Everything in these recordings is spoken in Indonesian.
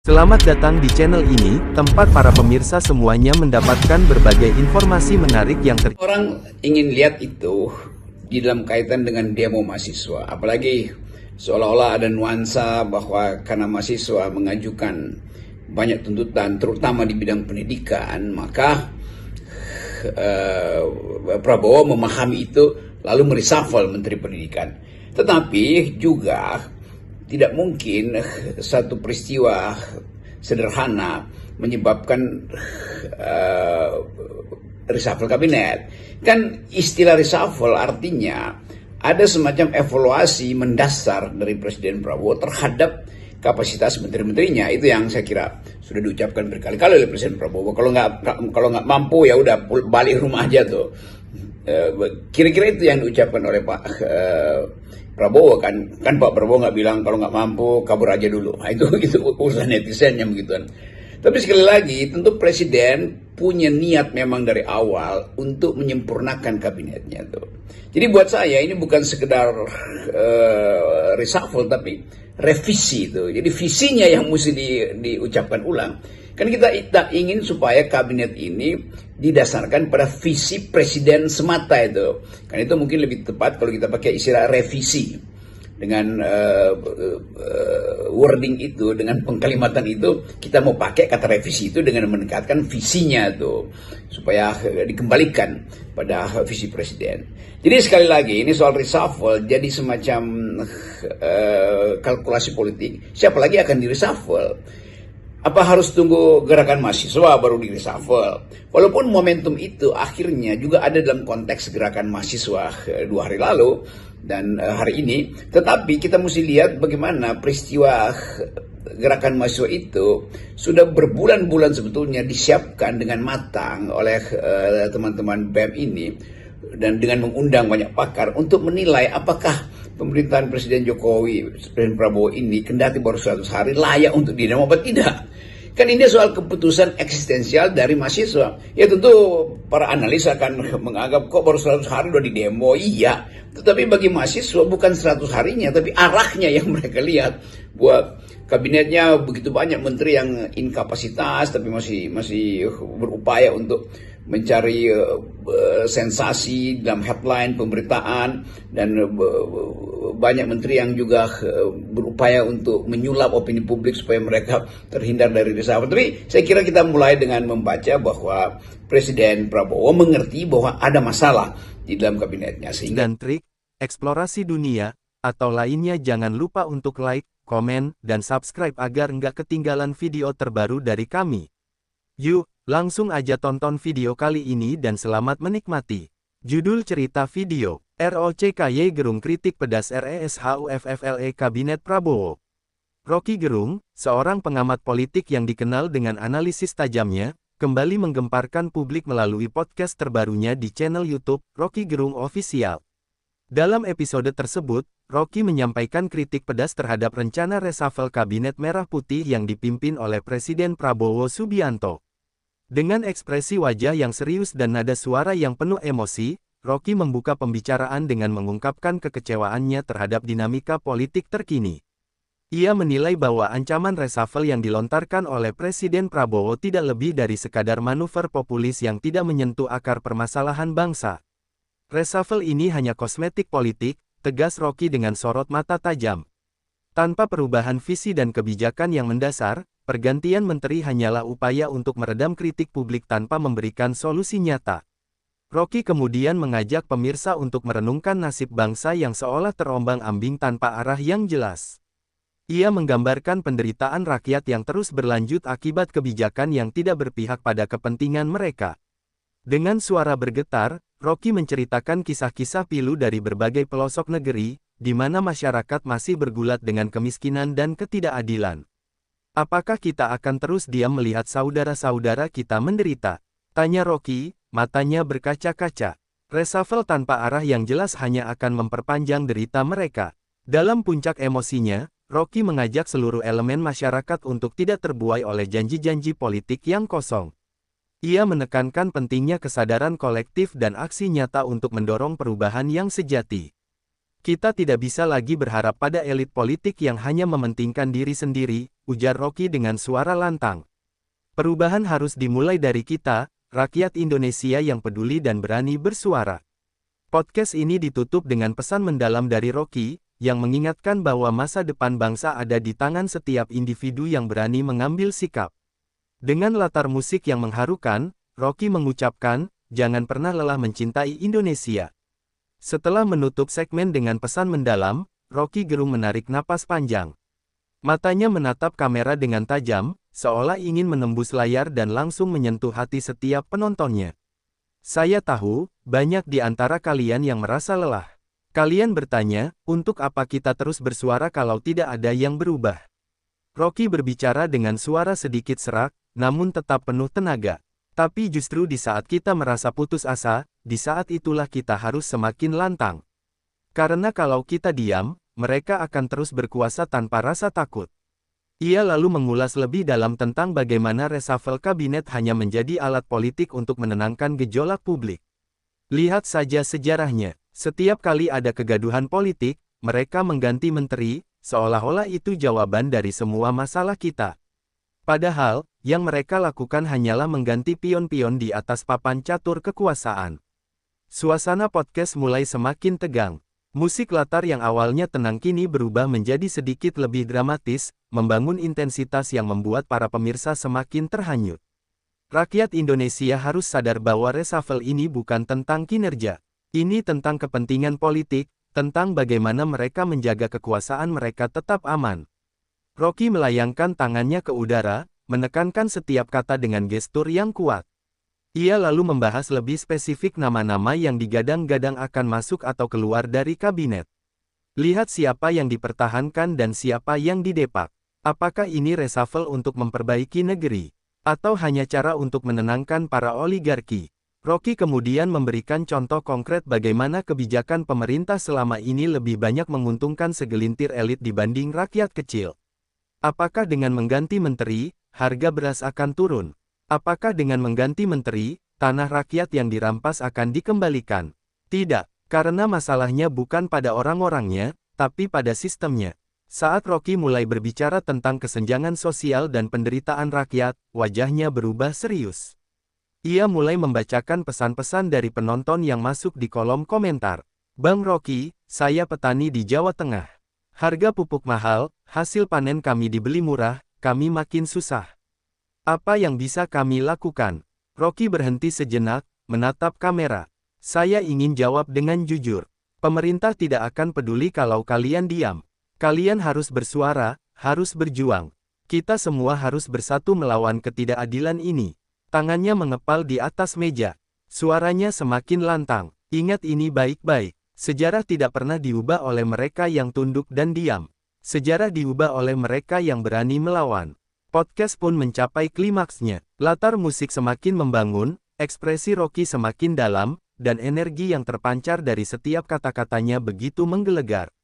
Selamat datang di channel ini, tempat para pemirsa semuanya mendapatkan berbagai informasi menarik yang Orang ingin lihat itu di dalam kaitan dengan demo mahasiswa, apalagi seolah-olah ada nuansa bahwa karena mahasiswa mengajukan banyak tuntutan, terutama di bidang pendidikan, maka Prabowo memahami itu lalu mereshuffle Menteri Pendidikan. Tetapi juga tidak mungkin satu peristiwa sederhana menyebabkan reshuffle kabinet. Kan istilah reshuffle artinya ada semacam evaluasi mendasar dari Presiden Prabowo terhadap kapasitas menteri-menterinya. Itu yang saya kira sudah diucapkan berkali-kali oleh Presiden Prabowo. Kalau nggak mampu ya udah balik rumah aja tuh. Kira-kira itu yang diucapkan oleh Pak Prabowo kan Pak Prabowo nggak bilang kalau nggak mampu kabur aja dulu. Nah, itu urusan netizen yang begituan. Tapi sekali lagi tentu Presiden punya niat memang dari awal untuk menyempurnakan kabinetnya tuh. Jadi buat saya ini bukan sekedar reshuffle tapi revisi itu. Jadi visinya yang mesti diucapkan ulang. Kan kita ingin supaya kabinet ini didasarkan pada visi presiden semata itu. Kan itu mungkin lebih tepat kalau kita pakai istilah revisi. Dengan wording itu, dengan pengkalimatan itu, kita mau pakai kata revisi itu dengan meningkatkan visinya tuh. Supaya dikembalikan pada visi presiden. Jadi sekali lagi ini soal reshuffle jadi semacam kalkulasi politik. Siapa lagi akan di-reshuffle? Apa harus tunggu gerakan mahasiswa baru di reshuffle? Walaupun momentum itu akhirnya juga ada dalam konteks gerakan mahasiswa 2 hari lalu dan hari ini. Tetapi kita mesti lihat bagaimana peristiwa gerakan mahasiswa itu sudah berbulan-bulan sebetulnya disiapkan dengan matang oleh teman-teman BEM ini. Dan dengan mengundang banyak pakar untuk menilai apakah pemerintahan Presiden Jokowi, Presiden Prabowo ini kendati baru 100 hari layak untuk didemo atau tidak. Kan ini soal keputusan eksistensial dari mahasiswa. Ya tentu para analis akan menganggap kok baru 100 hari udah didemo. Iya, tetapi bagi mahasiswa bukan 100 harinya, tapi arahnya yang mereka lihat. Buat kabinetnya begitu banyak menteri yang inkapasitas tapi masih berupaya untuk mencari sensasi dalam headline pemberitaan dan banyak menteri yang juga berupaya untuk menyulap opini publik supaya mereka terhindar dari reshuffle. Tapi saya kira kita mulai dengan membaca bahwa Presiden Prabowo mengerti bahwa ada masalah di dalam kabinetnya. Dan trik, eksplorasi dunia, atau lainnya jangan lupa untuk like, komen, dan subscribe agar nggak ketinggalan video terbaru dari kami. Yuk, langsung aja tonton video kali ini dan selamat menikmati. Judul cerita video, ROCKY Gerung kritik pedas RESHUFFLE Kabinet Prabowo. Rocky Gerung, seorang pengamat politik yang dikenal dengan analisis tajamnya, kembali menggemparkan publik melalui podcast terbarunya di channel YouTube, Rocky Gerung Official. Dalam episode tersebut, Rocky menyampaikan kritik pedas terhadap rencana reshuffle Kabinet Merah Putih yang dipimpin oleh Presiden Prabowo Subianto. Dengan ekspresi wajah yang serius dan nada suara yang penuh emosi, Rocky membuka pembicaraan dengan mengungkapkan kekecewaannya terhadap dinamika politik terkini. Ia menilai bahwa ancaman reshuffle yang dilontarkan oleh Presiden Prabowo tidak lebih dari sekadar manuver populis yang tidak menyentuh akar permasalahan bangsa. Reshuffle ini hanya kosmetik politik, tegas Rocky dengan sorot mata tajam. Tanpa perubahan visi dan kebijakan yang mendasar, pergantian menteri hanyalah upaya untuk meredam kritik publik tanpa memberikan solusi nyata. Rocky kemudian mengajak pemirsa untuk merenungkan nasib bangsa yang seolah terombang-ambing tanpa arah yang jelas. Ia menggambarkan penderitaan rakyat yang terus berlanjut akibat kebijakan yang tidak berpihak pada kepentingan mereka. Dengan suara bergetar, Rocky menceritakan kisah-kisah pilu dari berbagai pelosok negeri, di mana masyarakat masih bergulat dengan kemiskinan dan ketidakadilan. Apakah kita akan terus diam melihat saudara-saudara kita menderita? Tanya Rocky, matanya berkaca-kaca. Reshuffle tanpa arah yang jelas hanya akan memperpanjang derita mereka. Dalam puncak emosinya, Rocky mengajak seluruh elemen masyarakat untuk tidak terbuai oleh janji-janji politik yang kosong. Ia menekankan pentingnya kesadaran kolektif dan aksi nyata untuk mendorong perubahan yang sejati. Kita tidak bisa lagi berharap pada elit politik yang hanya mementingkan diri sendiri, ujar Rocky dengan suara lantang. Perubahan harus dimulai dari kita, rakyat Indonesia yang peduli dan berani bersuara. Podcast ini ditutup dengan pesan mendalam dari Rocky, yang mengingatkan bahwa masa depan bangsa ada di tangan setiap individu yang berani mengambil sikap. Dengan latar musik yang mengharukan, Rocky mengucapkan, "Jangan pernah lelah mencintai Indonesia." Setelah menutup segmen dengan pesan mendalam, Rocky Gerung menarik napas panjang. Matanya menatap kamera dengan tajam, seolah ingin menembus layar dan langsung menyentuh hati setiap penontonnya. Saya tahu, banyak di antara kalian yang merasa lelah. Kalian bertanya, untuk apa kita terus bersuara kalau tidak ada yang berubah? Rocky berbicara dengan suara sedikit serak, namun tetap penuh tenaga. Tapi justru di saat kita merasa putus asa, di saat itulah kita harus semakin lantang. Karena kalau kita diam, mereka akan terus berkuasa tanpa rasa takut. Ia lalu mengulas lebih dalam tentang bagaimana reshuffle kabinet hanya menjadi alat politik untuk menenangkan gejolak publik. Lihat saja sejarahnya, setiap kali ada kegaduhan politik, mereka mengganti menteri, seolah-olah itu jawaban dari semua masalah kita. Padahal, yang mereka lakukan hanyalah mengganti pion-pion di atas papan catur kekuasaan. Suasana podcast mulai semakin tegang. Musik latar yang awalnya tenang kini berubah menjadi sedikit lebih dramatis, membangun intensitas yang membuat para pemirsa semakin terhanyut. Rakyat Indonesia harus sadar bahwa reshuffle ini bukan tentang kinerja. Ini tentang kepentingan politik, tentang bagaimana mereka menjaga kekuasaan mereka tetap aman. Rocky melayangkan tangannya ke udara, menekankan setiap kata dengan gestur yang kuat. Ia lalu membahas lebih spesifik nama-nama yang digadang-gadang akan masuk atau keluar dari kabinet. Lihat siapa yang dipertahankan dan siapa yang didepak. Apakah ini reshuffle untuk memperbaiki negeri? Atau hanya cara untuk menenangkan para oligarki? Rocky kemudian memberikan contoh konkret bagaimana kebijakan pemerintah selama ini lebih banyak menguntungkan segelintir elit dibanding rakyat kecil. Apakah dengan mengganti menteri, harga beras akan turun? Apakah dengan mengganti menteri, tanah rakyat yang dirampas akan dikembalikan? Tidak, karena masalahnya bukan pada orang-orangnya, tapi pada sistemnya. Saat Rocky mulai berbicara tentang kesenjangan sosial dan penderitaan rakyat, wajahnya berubah serius. Ia mulai membacakan pesan-pesan dari penonton yang masuk di kolom komentar. "Bang Rocky, saya petani di Jawa Tengah. Harga pupuk mahal, hasil panen kami dibeli murah, kami makin susah. Apa yang bisa kami lakukan?" Rocky berhenti sejenak, menatap kamera. "Saya ingin jawab dengan jujur. Pemerintah tidak akan peduli kalau kalian diam. Kalian harus bersuara, harus berjuang. Kita semua harus bersatu melawan ketidakadilan ini." Tangannya mengepal di atas meja. Suaranya semakin lantang. "Ingat ini baik-baik. Sejarah tidak pernah diubah oleh mereka yang tunduk dan diam. Sejarah diubah oleh mereka yang berani melawan." Podcast pun mencapai klimaksnya. Latar musik semakin membangun, ekspresi Rocky semakin dalam, dan energi yang terpancar dari setiap kata-katanya begitu menggelegar.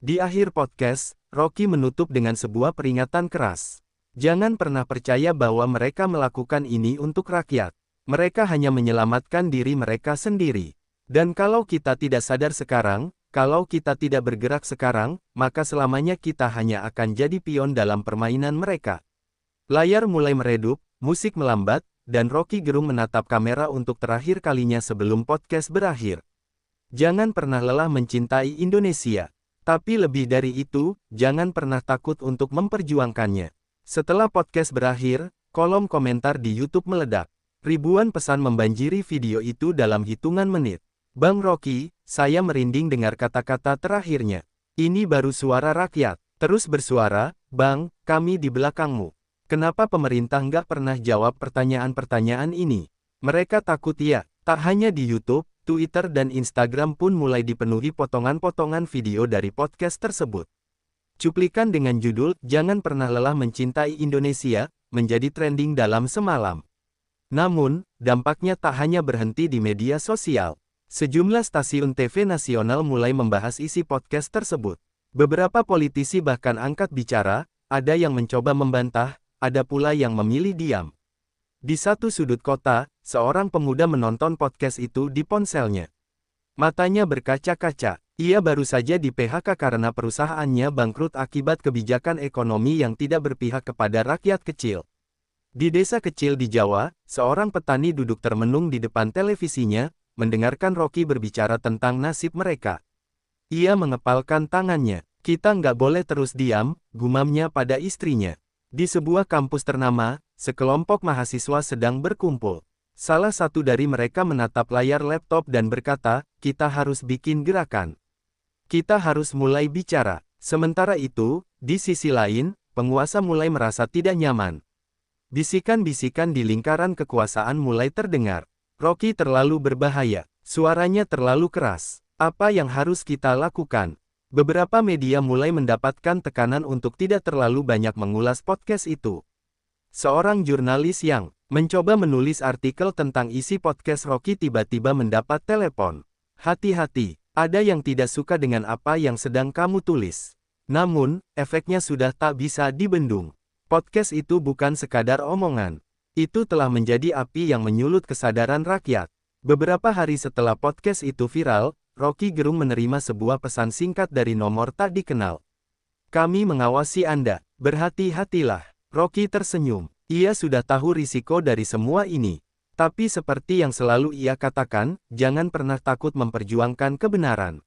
Di akhir podcast, Rocky menutup dengan sebuah peringatan keras. Jangan pernah percaya bahwa mereka melakukan ini untuk rakyat. Mereka hanya menyelamatkan diri mereka sendiri. Dan kalau kita tidak sadar sekarang, kalau kita tidak bergerak sekarang, maka selamanya kita hanya akan jadi pion dalam permainan mereka. Layar mulai meredup, musik melambat, dan Rocky Gerung menatap kamera untuk terakhir kalinya sebelum podcast berakhir. Jangan pernah lelah mencintai Indonesia. Tapi lebih dari itu, jangan pernah takut untuk memperjuangkannya. Setelah podcast berakhir, kolom komentar di YouTube meledak. Ribuan pesan membanjiri video itu dalam hitungan menit. "Bang Rocky, saya merinding dengar kata-kata terakhirnya. Ini baru suara rakyat. Terus bersuara, Bang, kami di belakangmu. Kenapa pemerintah nggak pernah jawab pertanyaan-pertanyaan ini? Mereka takut ya." Tak hanya di YouTube, Twitter dan Instagram pun mulai dipenuhi potongan-potongan video dari podcast tersebut. Cuplikan dengan judul, "Jangan pernah lelah mencintai Indonesia," menjadi trending dalam semalam. Namun, dampaknya tak hanya berhenti di media sosial. Sejumlah stasiun TV nasional mulai membahas isi podcast tersebut. Beberapa politisi bahkan angkat bicara, ada yang mencoba membantah, ada pula yang memilih diam. Di satu sudut kota, seorang pemuda menonton podcast itu di ponselnya. Matanya berkaca-kaca. Ia baru saja di-PHK karena perusahaannya bangkrut akibat kebijakan ekonomi yang tidak berpihak kepada rakyat kecil. Di desa kecil di Jawa, seorang petani duduk termenung di depan televisinya, mendengarkan Rocky berbicara tentang nasib mereka. Ia mengepalkan tangannya. Kita nggak boleh terus diam, gumamnya pada istrinya. Di sebuah kampus ternama, sekelompok mahasiswa sedang berkumpul. Salah satu dari mereka menatap layar laptop dan berkata, kita harus bikin gerakan. Kita harus mulai bicara. Sementara itu, di sisi lain, penguasa mulai merasa tidak nyaman. Bisikan-bisikan di lingkaran kekuasaan mulai terdengar. Rocky terlalu berbahaya. Suaranya terlalu keras. Apa yang harus kita lakukan? Beberapa media mulai mendapatkan tekanan untuk tidak terlalu banyak mengulas podcast itu. Seorang jurnalis yang mencoba menulis artikel tentang isi podcast Rocky tiba-tiba mendapat telepon. Hati-hati, ada yang tidak suka dengan apa yang sedang kamu tulis. Namun, efeknya sudah tak bisa dibendung. Podcast itu bukan sekadar omongan. Itu telah menjadi api yang menyulut kesadaran rakyat. Beberapa hari setelah podcast itu viral, Rocky Gerung menerima sebuah pesan singkat dari nomor tak dikenal. Kami mengawasi Anda, berhati-hatilah. Rocky tersenyum. Ia sudah tahu risiko dari semua ini. Tapi seperti yang selalu ia katakan, jangan pernah takut memperjuangkan kebenaran.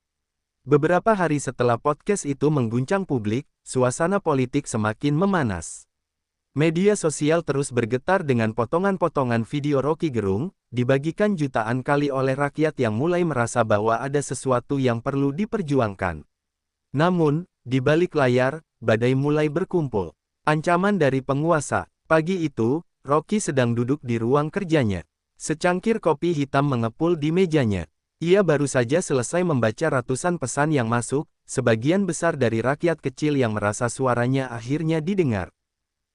Beberapa hari setelah podcast itu mengguncang publik, suasana politik semakin memanas. Media sosial terus bergetar dengan potongan-potongan video Rocky Gerung, dibagikan jutaan kali oleh rakyat yang mulai merasa bahwa ada sesuatu yang perlu diperjuangkan. Namun, di balik layar, badai mulai berkumpul. Ancaman dari penguasa. Pagi itu, Rocky sedang duduk di ruang kerjanya. Secangkir kopi hitam mengepul di mejanya. Ia baru saja selesai membaca ratusan pesan yang masuk, sebagian besar dari rakyat kecil yang merasa suaranya akhirnya didengar.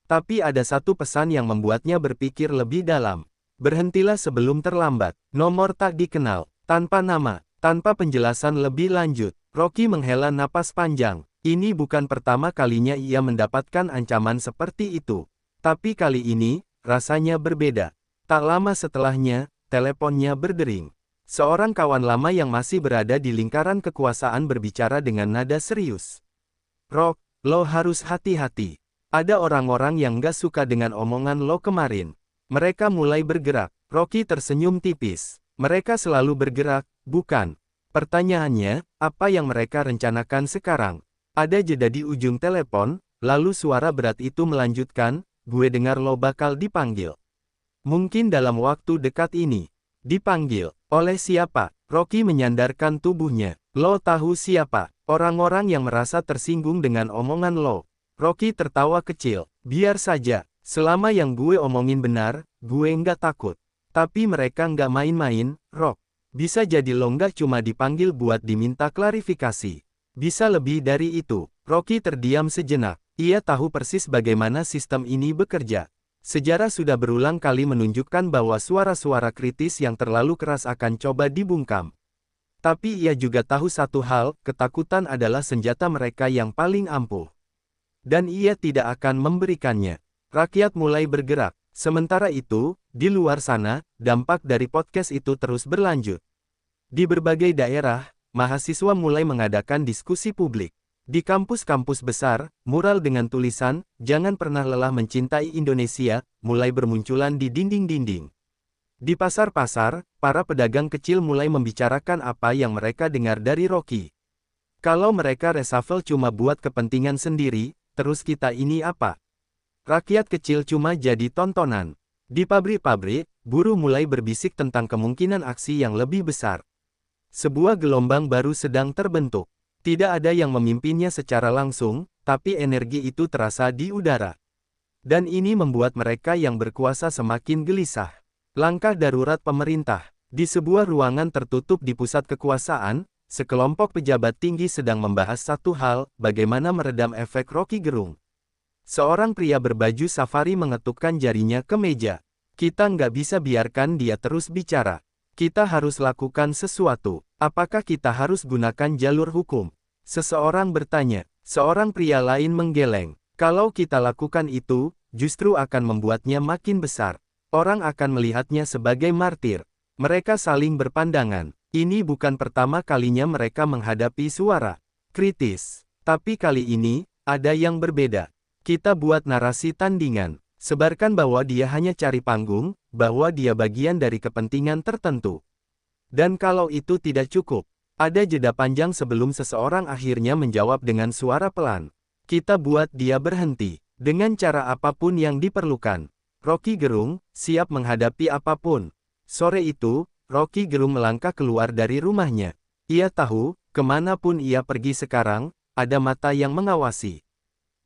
Tapi ada satu pesan yang membuatnya berpikir lebih dalam. Berhentilah sebelum terlambat. Nomor tak dikenal, tanpa nama, tanpa penjelasan lebih lanjut. Rocky menghela napas panjang. Ini bukan pertama kalinya ia mendapatkan ancaman seperti itu. Tapi kali ini, rasanya berbeda. Tak lama setelahnya, teleponnya berdering. Seorang kawan lama yang masih berada di lingkaran kekuasaan berbicara dengan nada serius. Rock, lo harus hati-hati. Ada orang-orang yang gak suka dengan omongan lo kemarin. Mereka mulai bergerak. Rocky tersenyum tipis. Mereka selalu bergerak, bukan? Pertanyaannya, apa yang mereka rencanakan sekarang? Ada jeda di ujung telepon, lalu suara berat itu melanjutkan, gue dengar lo bakal dipanggil. Mungkin dalam waktu dekat ini. Dipanggil? Oleh siapa? Rocky menyandarkan tubuhnya. Lo tahu siapa? Orang-orang yang merasa tersinggung dengan omongan lo. Rocky tertawa kecil. Biar saja, selama yang gue omongin benar, gue nggak takut. Tapi mereka nggak main-main, Rock. Bisa jadi lo nggak cuma dipanggil buat diminta klarifikasi. Bisa lebih dari itu. Rocky terdiam sejenak. Ia tahu persis bagaimana sistem ini bekerja. Sejarah sudah berulang kali menunjukkan bahwa suara-suara kritis yang terlalu keras akan coba dibungkam. Tapi ia juga tahu satu hal, ketakutan adalah senjata mereka yang paling ampuh. Dan ia tidak akan memberikannya. Rakyat mulai bergerak. Sementara itu, di luar sana, dampak dari podcast itu terus berlanjut. Di berbagai daerah, mahasiswa mulai mengadakan diskusi publik. Di kampus-kampus besar, mural dengan tulisan, "Jangan pernah lelah mencintai Indonesia," mulai bermunculan di dinding-dinding. Di pasar-pasar, para pedagang kecil mulai membicarakan apa yang mereka dengar dari Rocky. Kalau mereka reshuffle cuma buat kepentingan sendiri, terus kita ini apa? Rakyat kecil cuma jadi tontonan. Di pabrik-pabrik, buruh mulai berbisik tentang kemungkinan aksi yang lebih besar. Sebuah gelombang baru sedang terbentuk. Tidak ada yang memimpinnya secara langsung, tapi energi itu terasa di udara. Dan ini membuat mereka yang berkuasa semakin gelisah. Langkah darurat pemerintah. Di sebuah ruangan tertutup di pusat kekuasaan, sekelompok pejabat tinggi sedang membahas satu hal, bagaimana meredam efek Rocky Gerung. Seorang pria berbaju safari mengetukkan jarinya ke meja. Kita nggak bisa biarkan dia terus bicara. Kita harus lakukan sesuatu. Apakah kita harus gunakan jalur hukum? Seseorang bertanya. Seorang pria lain menggeleng. Kalau kita lakukan itu, justru akan membuatnya makin besar. Orang akan melihatnya sebagai martir. Mereka saling berpandangan. Ini bukan pertama kalinya mereka menghadapi suara kritis. Tapi kali ini, ada yang berbeda. Kita buat narasi tandingan. Sebarkan bahwa dia hanya cari panggung, bahwa dia bagian dari kepentingan tertentu. Dan kalau itu tidak cukup, ada jeda panjang sebelum seseorang akhirnya menjawab dengan suara pelan. Kita buat dia berhenti. Dengan cara apapun yang diperlukan. Rocky Gerung, siap menghadapi apapun. Sore itu, Rocky Gerung melangkah keluar dari rumahnya. Ia tahu, kemanapun ia pergi sekarang, ada mata yang mengawasi.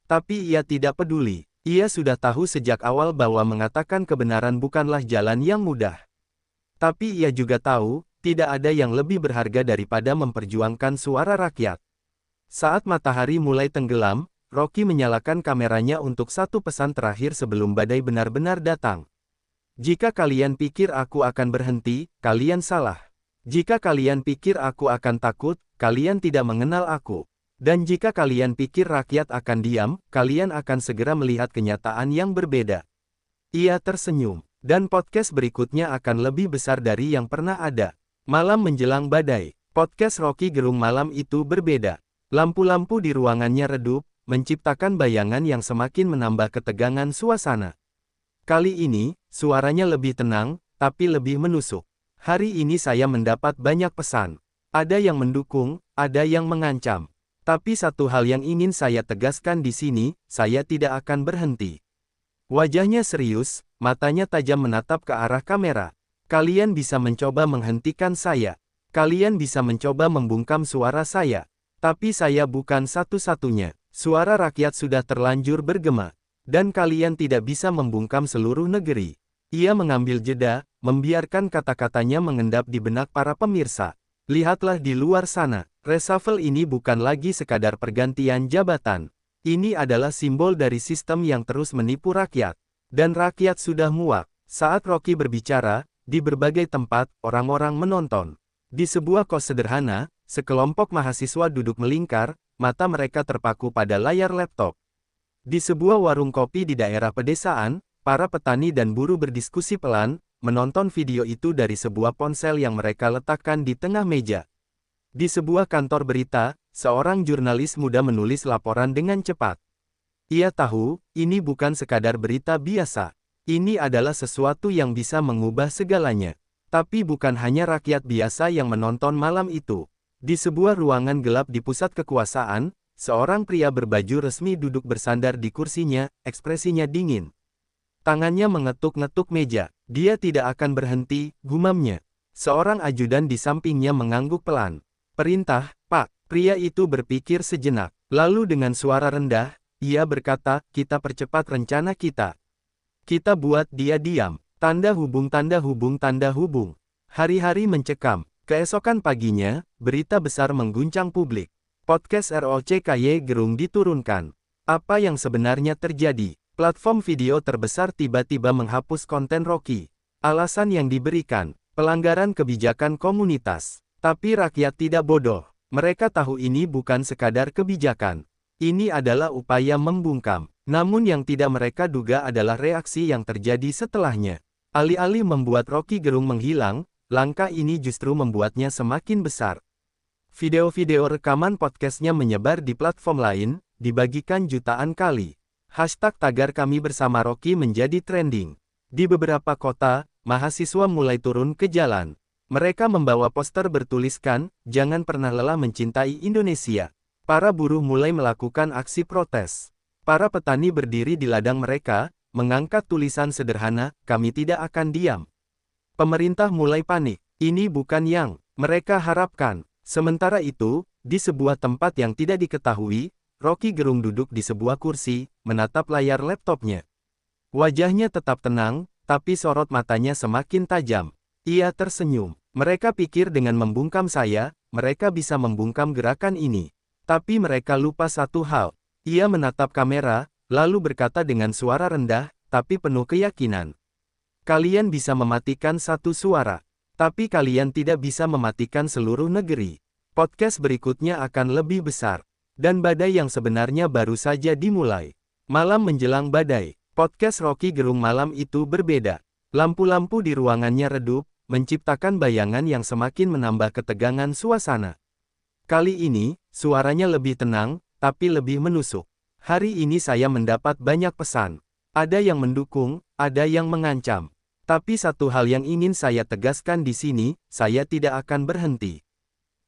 Tapi ia tidak peduli. Ia sudah tahu sejak awal bahwa mengatakan kebenaran bukanlah jalan yang mudah. Tapi ia juga tahu, tidak ada yang lebih berharga daripada memperjuangkan suara rakyat. Saat matahari mulai tenggelam, Rocky menyalakan kameranya untuk satu pesan terakhir sebelum badai benar-benar datang. Jika kalian pikir aku akan berhenti, kalian salah. Jika kalian pikir aku akan takut, kalian tidak mengenal aku. Dan jika kalian pikir rakyat akan diam, kalian akan segera melihat kenyataan yang berbeda. Ia tersenyum. Dan podcast berikutnya akan lebih besar dari yang pernah ada. Malam menjelang badai. Podcast Rocky Gerung malam itu berbeda. Lampu-lampu di ruangannya redup, menciptakan bayangan yang semakin menambah ketegangan suasana. Kali ini, suaranya lebih tenang, tapi lebih menusuk. Hari ini saya mendapat banyak pesan. Ada yang mendukung, ada yang mengancam. Tapi satu hal yang ingin saya tegaskan di sini, saya tidak akan berhenti. Wajahnya serius, matanya tajam menatap ke arah kamera. Kalian bisa mencoba menghentikan saya. Kalian bisa mencoba membungkam suara saya. Tapi saya bukan satu-satunya. Suara rakyat sudah terlanjur bergema. Dan kalian tidak bisa membungkam seluruh negeri. Ia mengambil jeda, membiarkan kata-katanya mengendap di benak para pemirsa. Lihatlah di luar sana, reshuffle ini bukan lagi sekadar pergantian jabatan. Ini adalah simbol dari sistem yang terus menipu rakyat. Dan rakyat sudah muak. Saat Rocky berbicara, di berbagai tempat, orang-orang menonton. Di sebuah kos sederhana, sekelompok mahasiswa duduk melingkar, mata mereka terpaku pada layar laptop. Di sebuah warung kopi di daerah pedesaan, para petani dan buruh berdiskusi pelan, menonton video itu dari sebuah ponsel yang mereka letakkan di tengah meja. Di sebuah kantor berita, seorang jurnalis muda menulis laporan dengan cepat. Ia tahu, ini bukan sekadar berita biasa. Ini adalah sesuatu yang bisa mengubah segalanya. Tapi bukan hanya rakyat biasa yang menonton malam itu. Di sebuah ruangan gelap di pusat kekuasaan, seorang pria berbaju resmi duduk bersandar di kursinya, ekspresinya dingin. Tangannya mengetuk-ngetuk meja. Dia tidak akan berhenti, gumamnya. Seorang ajudan di sampingnya mengangguk pelan. Perintah, Pak. Pria itu berpikir sejenak. Lalu dengan suara rendah, ia berkata, kita percepat rencana kita. Kita buat dia diam. Tanda hubung, tanda hubung, tanda hubung. Hari-hari mencekam. Keesokan paginya, berita besar mengguncang publik. Podcast ROCKY Gerung diturunkan. Apa yang sebenarnya terjadi? Platform video terbesar tiba-tiba menghapus konten Rocky. Alasan yang diberikan, pelanggaran kebijakan komunitas. Tapi rakyat tidak bodoh. Mereka tahu ini bukan sekadar kebijakan. Ini adalah upaya membungkam. Namun yang tidak mereka duga adalah reaksi yang terjadi setelahnya. Alih-alih membuat Rocky Gerung menghilang, langkah ini justru membuatnya semakin besar. Video-video rekaman podcastnya menyebar di platform lain, dibagikan jutaan kali. Hashtag tagar kami bersama Rocky menjadi trending. Di beberapa kota, mahasiswa mulai turun ke jalan. Mereka membawa poster bertuliskan, jangan pernah lelah mencintai Indonesia. Para buruh mulai melakukan aksi protes. Para petani berdiri di ladang mereka, mengangkat tulisan sederhana, kami tidak akan diam. Pemerintah mulai panik. Ini bukan yang mereka harapkan. Sementara itu, di sebuah tempat yang tidak diketahui, Rocky Gerung duduk di sebuah kursi, menatap layar laptopnya. Wajahnya tetap tenang, tapi sorot matanya semakin tajam. Ia tersenyum. Mereka pikir dengan membungkam saya, mereka bisa membungkam gerakan ini. Tapi mereka lupa satu hal. Ia menatap kamera, lalu berkata dengan suara rendah, tapi penuh keyakinan. Kalian bisa mematikan satu suara. Tapi kalian tidak bisa mematikan seluruh negeri. Podcast berikutnya akan lebih besar. Dan badai yang sebenarnya baru saja dimulai. Malam menjelang badai. Podcast Rocky Gerung malam itu berbeda. Lampu-lampu di ruangannya redup, menciptakan bayangan yang semakin menambah ketegangan suasana. Kali ini, suaranya lebih tenang, tapi lebih menusuk. Hari ini saya mendapat banyak pesan. Ada yang mendukung, ada yang mengancam. Tapi satu hal yang ingin saya tegaskan di sini, saya tidak akan berhenti.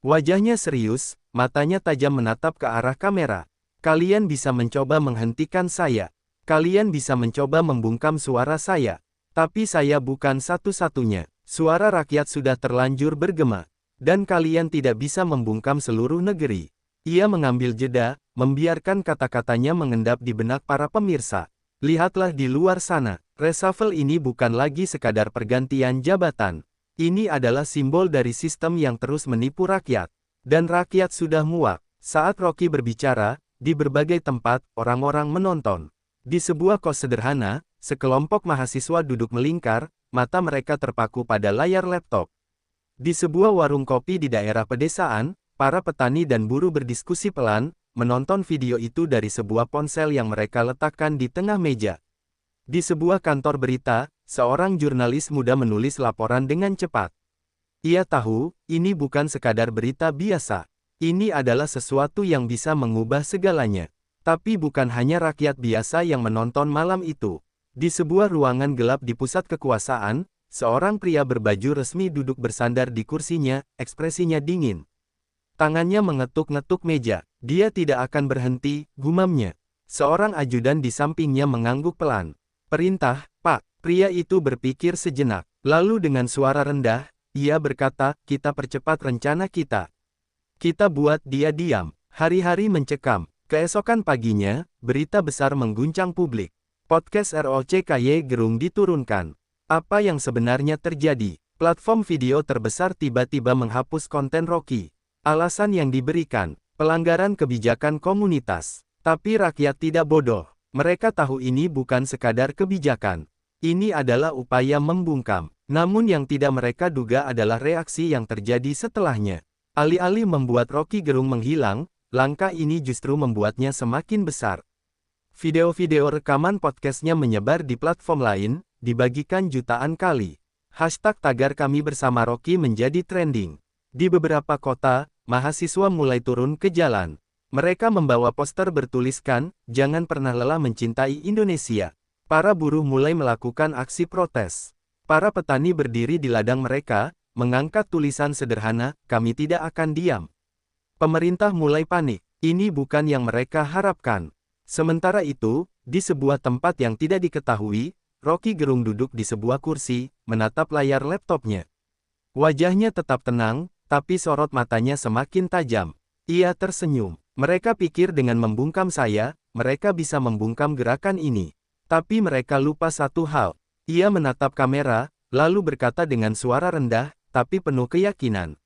Wajahnya serius, matanya tajam menatap ke arah kamera. Kalian bisa mencoba menghentikan saya. Kalian bisa mencoba membungkam suara saya. Tapi saya bukan satu-satunya. Suara rakyat sudah terlanjur bergema. Dan kalian tidak bisa membungkam seluruh negeri. Ia mengambil jeda, membiarkan kata-katanya mengendap di benak para pemirsa. Lihatlah di luar sana, reshuffle ini bukan lagi sekadar pergantian jabatan. Ini adalah simbol dari sistem yang terus menipu rakyat. Dan rakyat sudah muak. Saat Rocky berbicara, di berbagai tempat, orang-orang menonton. Di sebuah kos sederhana, sekelompok mahasiswa duduk melingkar, mata mereka terpaku pada layar laptop. Di sebuah warung kopi di daerah pedesaan, para petani dan buruh berdiskusi pelan, menonton video itu dari sebuah ponsel yang mereka letakkan di tengah meja. Di sebuah kantor berita, seorang jurnalis muda menulis laporan dengan cepat. Ia tahu, ini bukan sekadar berita biasa. Ini adalah sesuatu yang bisa mengubah segalanya. Tapi bukan hanya rakyat biasa yang menonton malam itu. Di sebuah ruangan gelap di pusat kekuasaan, seorang pria berbaju resmi duduk bersandar di kursinya, ekspresinya dingin. Tangannya mengetuk-ngetuk meja. Dia tidak akan berhenti, gumamnya. Seorang ajudan di sampingnya mengangguk pelan. Perintah, Pak. Pria itu berpikir sejenak. Lalu dengan suara rendah, ia berkata, kita percepat rencana kita. Kita buat dia diam. Hari-hari mencekam. Keesokan paginya, berita besar mengguncang publik. Podcast ROCKY Gerung diturunkan. Apa yang sebenarnya terjadi? Platform video terbesar tiba-tiba menghapus konten Rocky. Alasan yang diberikan, pelanggaran kebijakan komunitas. Tapi rakyat tidak bodoh. Mereka tahu ini bukan sekadar kebijakan. Ini adalah upaya membungkam. Namun yang tidak mereka duga adalah reaksi yang terjadi setelahnya. Alih-alih membuat Rocky Gerung menghilang, langkah ini justru membuatnya semakin besar. Video-video rekaman podcastnya menyebar di platform lain, dibagikan jutaan kali. Hashtag tagar kami bersama Rocky menjadi trending. Di beberapa kota, mahasiswa mulai turun ke jalan. Mereka membawa poster bertuliskan, jangan pernah lelah mencintai Indonesia. Para buruh mulai melakukan aksi protes. Para petani berdiri di ladang mereka, mengangkat tulisan sederhana, kami tidak akan diam. Pemerintah mulai panik. Ini bukan yang mereka harapkan. Sementara itu, di sebuah tempat yang tidak diketahui, Rocky Gerung duduk di sebuah kursi, menatap layar laptopnya. Wajahnya tetap tenang, tapi sorot matanya semakin tajam. Ia tersenyum. Mereka pikir dengan membungkam saya, mereka bisa membungkam gerakan ini. Tapi mereka lupa satu hal. Ia menatap kamera, lalu berkata dengan suara rendah, tapi penuh keyakinan.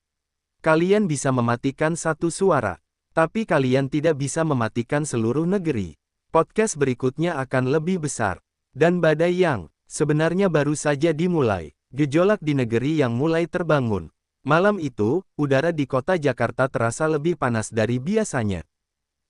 Kalian bisa mematikan satu suara. Tapi kalian tidak bisa mematikan seluruh negeri. Podcast berikutnya akan lebih besar. Dan badai yang sebenarnya baru saja dimulai. Gejolak di negeri yang mulai terbangun. Malam itu, udara di kota Jakarta terasa lebih panas dari biasanya.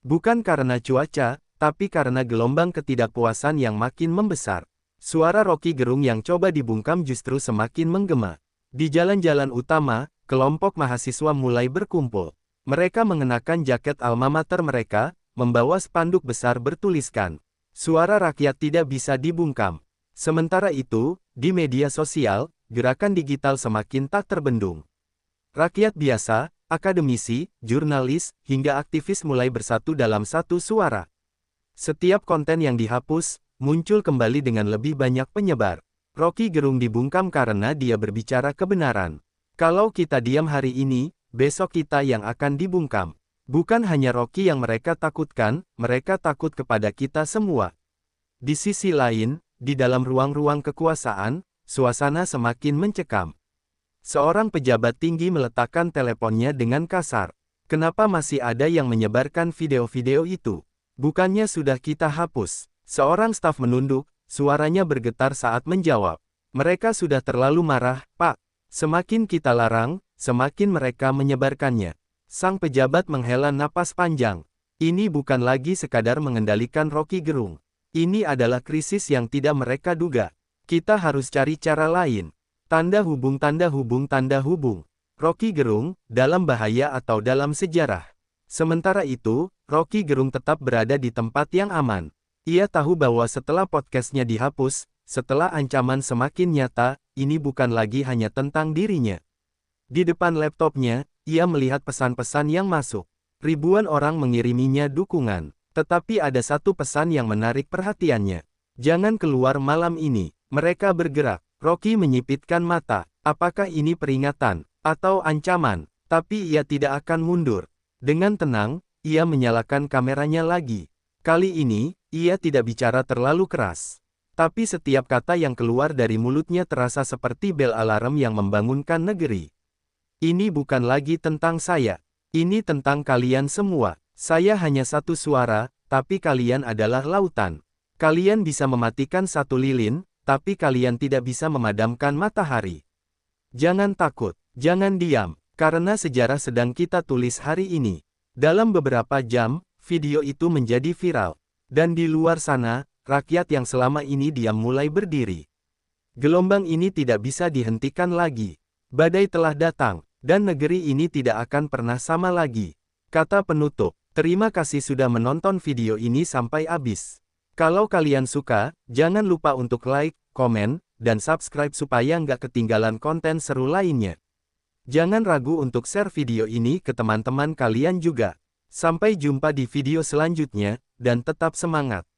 Bukan karena cuaca, tapi karena gelombang ketidakpuasan yang makin membesar. Suara Rocky Gerung yang coba dibungkam justru semakin menggema. Di jalan-jalan utama, kelompok mahasiswa mulai berkumpul. Mereka mengenakan jaket alma mater mereka, membawa spanduk besar bertuliskan, suara rakyat tidak bisa dibungkam. Sementara itu, di media sosial, gerakan digital semakin tak terbendung. Rakyat biasa, akademisi, jurnalis, hingga aktivis mulai bersatu dalam satu suara. Setiap konten yang dihapus, muncul kembali dengan lebih banyak penyebar. Rocky Gerung dibungkam karena dia berbicara kebenaran. Kalau kita diam hari ini, besok kita yang akan dibungkam. Bukan hanya Rocky yang mereka takutkan, mereka takut kepada kita semua. Di sisi lain, di dalam ruang-ruang kekuasaan, suasana semakin mencekam. Seorang pejabat tinggi meletakkan teleponnya dengan kasar. Kenapa masih ada yang menyebarkan video-video itu? Bukannya sudah kita hapus? Seorang staf menunduk, suaranya bergetar saat menjawab. Mereka sudah terlalu marah, Pak. Semakin kita larang, semakin mereka menyebarkannya. Sang pejabat menghela napas panjang. Ini bukan lagi sekadar mengendalikan Rocky Gerung. Ini adalah krisis yang tidak mereka duga. Kita harus cari cara lain. Tanda hubung tanda hubung tanda hubung. Rocky Gerung, dalam bahaya atau dalam sejarah. Sementara itu, Rocky Gerung tetap berada di tempat yang aman. Ia tahu bahwa setelah podcastnya dihapus, setelah ancaman semakin nyata, ini bukan lagi hanya tentang dirinya. Di depan laptopnya, ia melihat pesan-pesan yang masuk. Ribuan orang mengiriminya dukungan. Tetapi ada satu pesan yang menarik perhatiannya. Jangan keluar malam ini. Mereka bergerak. Rocky menyipitkan mata. Apakah ini peringatan atau ancaman? Tapi ia tidak akan mundur. Dengan tenang, ia menyalakan kameranya lagi. Kali ini, ia tidak bicara terlalu keras. Tapi setiap kata yang keluar dari mulutnya terasa seperti bel alarm yang membangunkan negeri. Ini bukan lagi tentang saya. Ini tentang kalian semua. Saya hanya satu suara, tapi kalian adalah lautan. Kalian bisa mematikan satu lilin, tapi kalian tidak bisa memadamkan matahari. Jangan takut, jangan diam, karena sejarah sedang kita tulis hari ini. Dalam beberapa jam, video itu menjadi viral. Dan di luar sana, rakyat yang selama ini diam mulai berdiri. Gelombang ini tidak bisa dihentikan lagi. Badai telah datang, dan negeri ini tidak akan pernah sama lagi. Kata penutup, terima kasih sudah menonton video ini sampai habis. Kalau kalian suka, jangan lupa untuk like, komen, dan subscribe supaya nggak ketinggalan konten seru lainnya. Jangan ragu untuk share video ini ke teman-teman kalian juga. Sampai jumpa di video selanjutnya, dan tetap semangat.